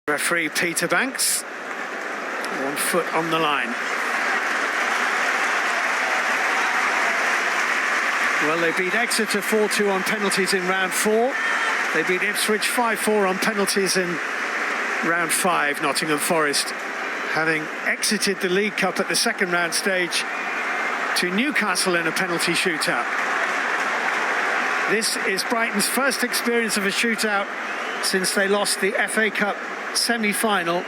Referee Peter Banks, 1 foot on the line. Well, they beat Exeter 4-2 on penalties in round 4. They beat Ipswich 5-4 on penalties in round 5. Nottingham Forest, having exited the League Cup at the second round stage to Newcastle in a penalty shootout. This is Brighton's first experience of a shootout since they lost the FA Cup semi-final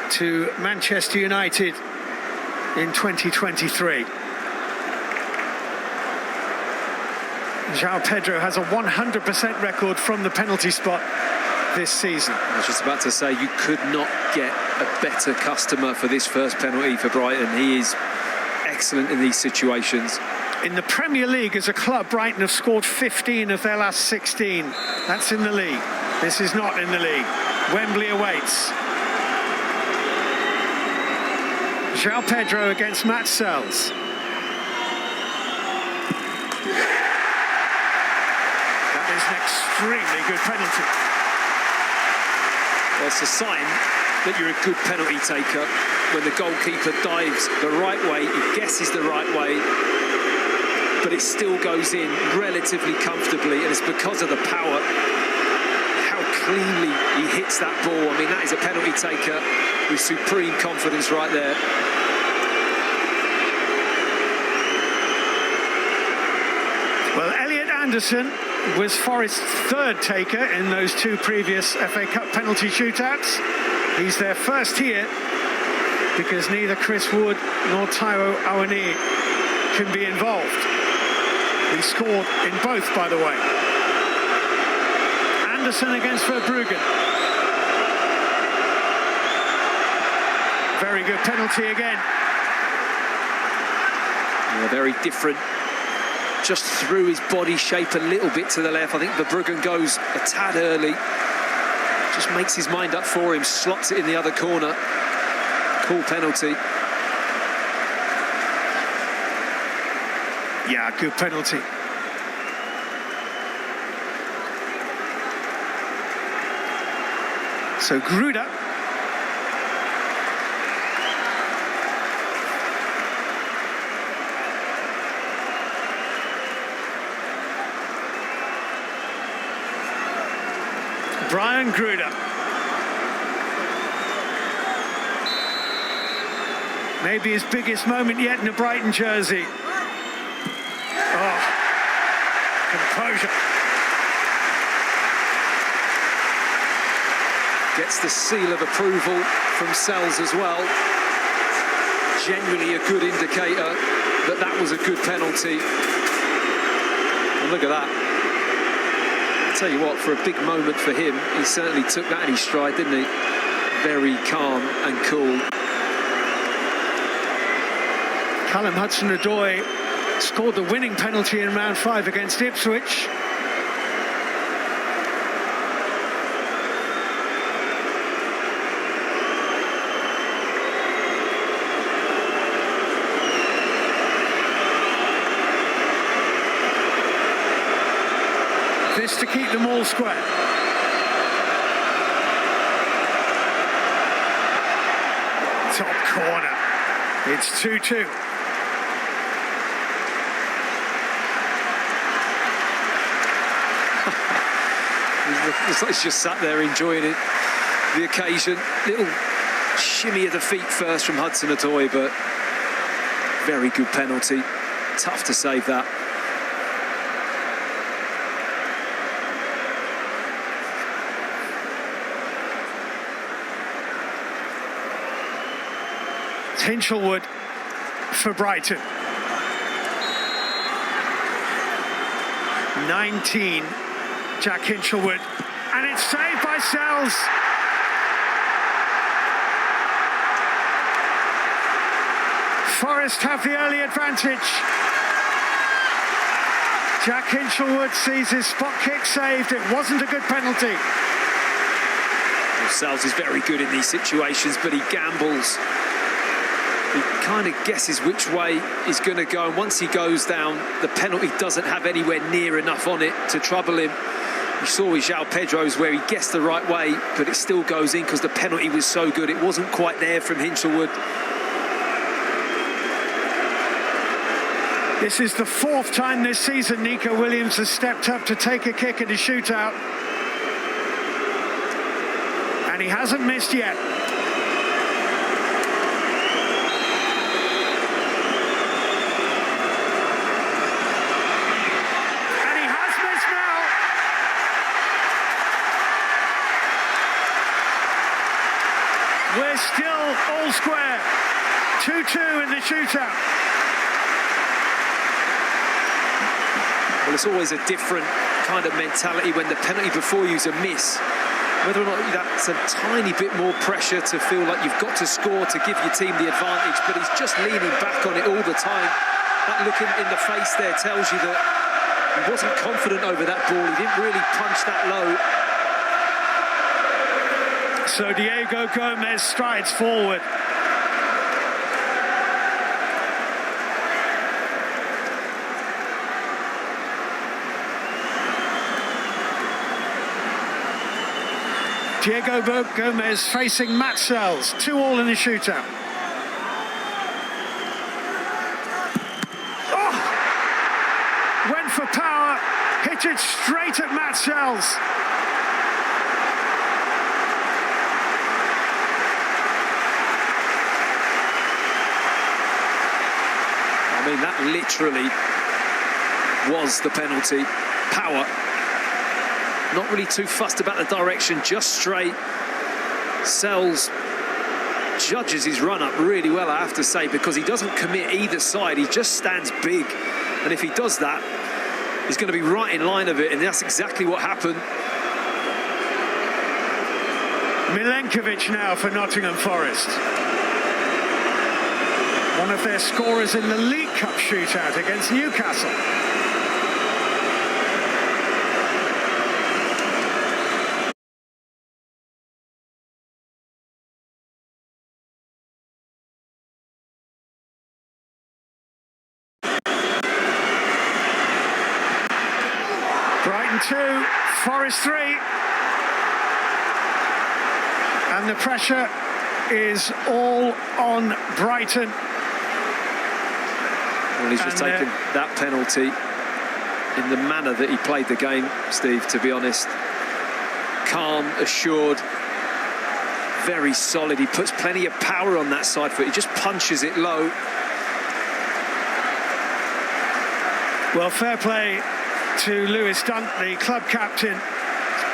to Manchester United in 2023. João Pedro has a 100% record from the penalty spot this season. I was just about to say, you could not get a better customer for this first penalty for Brighton. He is excellent in these situations. In the Premier League as a club, Brighton have scored 15 of their last 16. That's in the league. This is not in the league. Wembley awaits. João Pedro against Matt Sells. That is an extremely good penalty. Well, it's a sign that you're a good penalty taker when the goalkeeper dives the right way, he guesses the right way, but it still goes in relatively comfortably, and it's because of the power, how cleanly he hits that ball. I mean, that is a penalty taker with supreme confidence right there. Well, Elliot Anderson was Forest's third taker in those 2 previous FA Cup penalty shootouts. He's their first here because neither Chris Wood nor Taiwo Awoniyi can be involved. He scored in both, by the way. Anderson against Verbruggen. Very good penalty again. Yeah, very different. Just threw his body shape a little bit to the left. I think Verbruggen goes a tad early. Just makes his mind up for him, slots it in the other corner. Cool penalty. Yeah, good penalty. So Gruda. Brian Gruda. Maybe his biggest moment yet in a Brighton jersey. Oh, composure. Gets the seal of approval from Sells as well. Genuinely a good indicator that that was a good penalty. And look at that. I'll tell you what, for a big moment for him, he certainly took that in his stride, didn't he? Very calm and cool. Callum Hudson-Odoi scored the winning penalty in round 5 against Ipswich. This to keep them all square. Top corner. It's 2-2. He's just sat there enjoying it, the occasion. Little shimmy of the feet first from Hudson-Odoi, but very good penalty. Tough to save that. Hinchelwood for Brighton. 19, Jack Hinchelwood, and it's saved by Sells. Forest have the early advantage. Jack Hinchelwood sees his spot kick saved. It wasn't a good penalty. Well, Sells is very good in these situations, but he gambles. He kind of guesses which way he's going to go, and once he goes down, the penalty doesn't have anywhere near enough on it to trouble him. You saw with João Pedro's where he guessed the right way, but it still goes in because the penalty was so good. It wasn't quite there from Hinchelwood. This is the 4th time this season Nico Williams has stepped up to take a kick at a shootout. And he hasn't missed yet. And he has missed now. We're still all square. 2-2 in the shootout. Well, it's always a different kind of mentality when the penalty before you is a miss. Whether or not that's a tiny bit more pressure to feel like you've got to score to give your team the advantage, but he's just leaning back on it all the time. That look in the face there tells you that he wasn't confident over that ball. He didn't really punch that low. So Diego Gomez strides forward. Diego Gomez facing Matt Sells, 2-2 in the shootout. Oh! Went for power, hit it straight at Matt Sells. I mean, that literally was the penalty. Power. Not really too fussed about the direction, just straight. Sells judges his run up really well, I have to say, because he doesn't commit either side. He just stands big. And if he does that, he's going to be right in line of it. And that's exactly what happened. Milenkovic now for Nottingham Forest. One of their scorers in the League Cup shootout against Newcastle. Brighton 2, Forest 3. And the pressure is all on Brighton. Well, he's just taken that penalty in the manner that he played the game, Steve, to be honest. Calm, assured, very solid. He puts plenty of power on that side foot. He just punches it low. Well, fair play to Lewis Dunk, the club captain.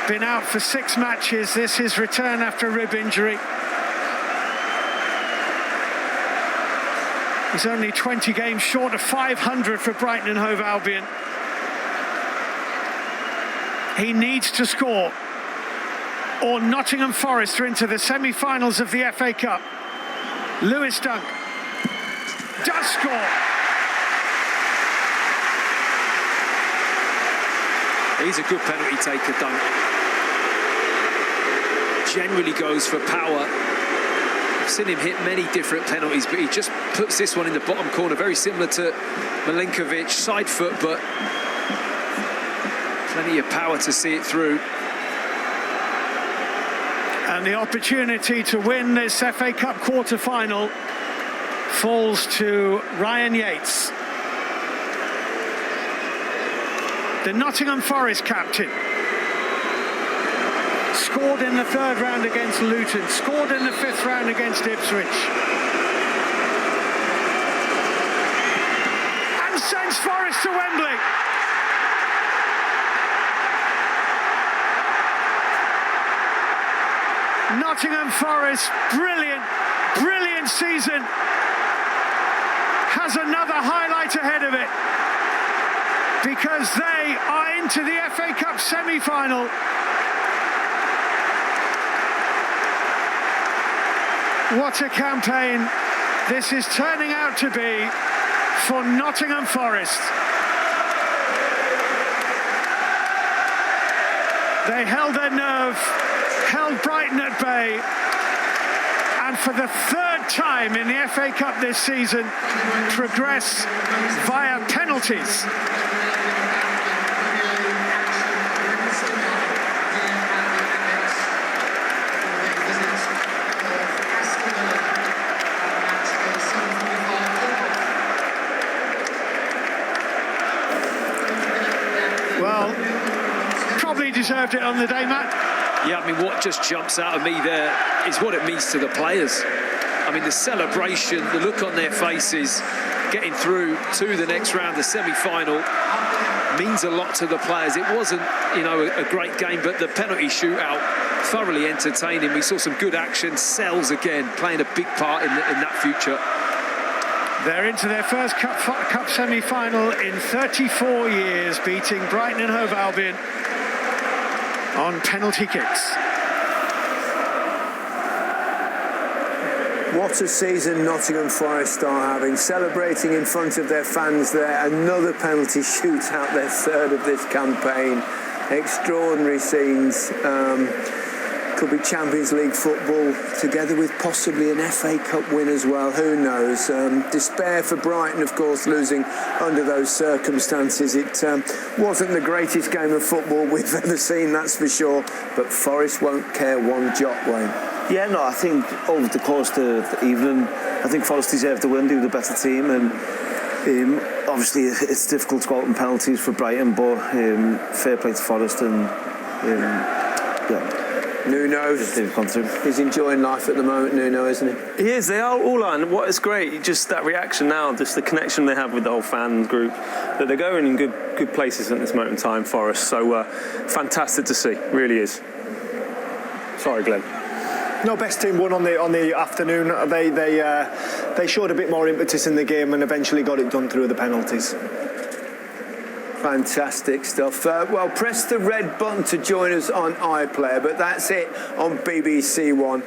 Been out for 6 matches. This is his return after a rib injury. He's only 20 games short of 500 for Brighton and Hove Albion. He needs to score, or Nottingham Forest are into the semi-finals of the FA Cup. Lewis Dunk does score. He's a good penalty taker, Dunk. Generally goes for power. I've seen him hit many different penalties, but he just puts this one in the bottom corner, very similar to Milenkovic, side foot, but plenty of power to see it through. And the opportunity to win this FA Cup quarter-final falls to Ryan Yates, the Nottingham Forest captain. Scored in the 3rd round against Luton, scored in the 5th round against Ipswich. And sends Forest to Wembley. Nottingham Forest, brilliant season. Has another highlight ahead of it, because they are into the FA Cup semi-final. What a campaign this is turning out to be for Nottingham Forest. They held their nerve, held Brighton at bay, and for the 3rd time in the FA Cup this season, progress via penalties. deserved it on the day, Matt. Yeah, I mean, what just jumps out of me there is what it means to the players. I mean, the celebration, the look on their faces, getting through to the next round, the semi-final, means a lot to the players. It wasn't, you know, a great game, but the penalty shootout, thoroughly entertaining. We saw some good action. Sells again, playing a big part in that future. They're into their first cup semi-final in 34 years, beating Brighton and Hove Albion on penalty kicks. What a season Nottingham Forest are having, celebrating in front of their fans there. Another penalty shootout, their third of this campaign. Extraordinary scenes. Could be Champions League football, together with possibly an FA Cup win as well. Who knows? Despair for Brighton, of course, losing under those circumstances. It wasn't the greatest game of football we've ever seen, that's for sure. But Forest won't care one jot, Wayne. Yeah, no, I think over the course of the evening, I think Forest deserved to win, they were the better team, and obviously it's difficult to go out in penalties for Brighton, but fair play to Forest, and yeah. Nuno, he's enjoying life at the moment, Nuno, isn't he? He is, they are all on. What is great, just that reaction now, just the connection they have with the whole fan group, that they're going in good places at this moment in time, Forest, so fantastic to see, really is. Sorry, Glenn. No, best team won on the afternoon. They showed a bit more impetus in the game and eventually got it done through the penalties. Fantastic stuff. Well, press the red button to join us on iPlayer, but that's it on BBC One.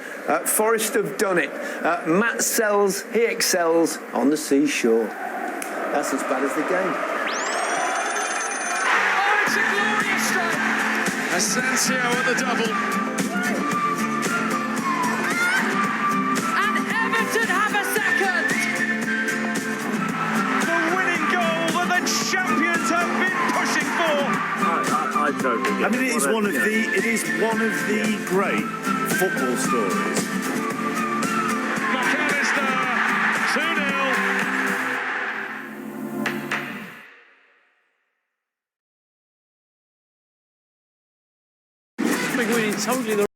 Forest have done it. Matt sells, he excels on the seashore. That's as bad as the game. Oh, it's a glorious strike. Asensio at the double. I mean, it is one of the great football stories. McAllister, 2-0. I think we're totally the